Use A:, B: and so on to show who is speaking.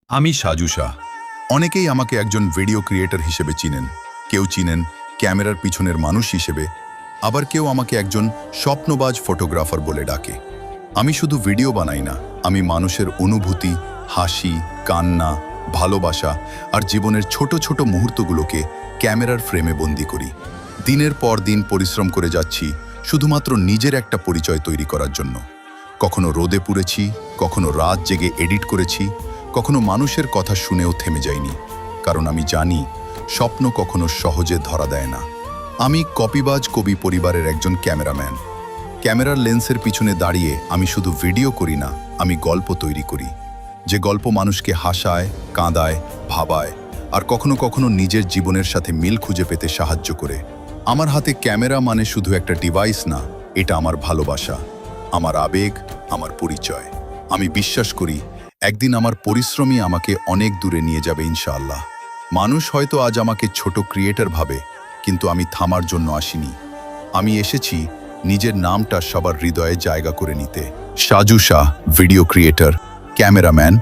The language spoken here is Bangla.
A: আমি সাজু শাহ। অনেকেই আমাকে একজন ভিডিও ক্রিয়েটর হিসেবে চিনেন। কেউ চিনেন ক্যামেরার পিছনের মানুষ হিসেবে, আবার কেউ আমাকে একজন স্বপ্নবাজ ফটোগ্রাফার বলে ডাকে। আমি শুধু ভিডিও বানাই না, আমি মানুষের অনুভূতি, হাসি, কান্না, ভালোবাসা আর জীবনের ছোট ছোট মুহূর্তগুলোকে ক্যামেরার ফ্রেমে বন্দি করি। দিনের পর দিন পরিশ্রম করে যাচ্ছি শুধুমাত্র নিজের একটা পরিচয় তৈরি করার জন্য। কখনো রোদে পুড়েছি, কখনো রাত জেগে এডিট করেছি, কখনো মানুষের কথা শুনেও থেমে যাইনি, কারণ আমি জানি স্বপ্ন কখনো সহজে ধরা দেয় না। আমি কপিবাজ কবি পরিবারের একজন ক্যামেরাম্যান। ক্যামেরার লেন্সের পিছনে দাঁড়িয়ে আমি শুধু ভিডিও করি না, আমি গল্প তৈরি করি। যে গল্প মানুষকে হাসায়, কাঁদায়, ভাবায় আর কখনো কখনো নিজের জীবনের সাথে মিল খুঁজে পেতে সাহায্য করে। আমার হাতে ক্যামেরা মানে শুধু একটা ডিভাইস না, এটা আমার ভালোবাসা, আমার আবেগ, আমার পরিচয়। আমি বিশ্বাস করি একদিন আমার পরিশ্রমই আমাকে অনেক দূরে নিয়ে যাবে ইনশাআল্লাহ। মানুষ হয়তো আজ আমাকে ছোট ক্রিয়েটর ভাবে, কিন্তু আমি থামার জন্য আসিনি। আমি এসেছি নিজের নামটা সবার হৃদয়ে জায়গা করে নিতে। Saju Shah, video creator, cameraman,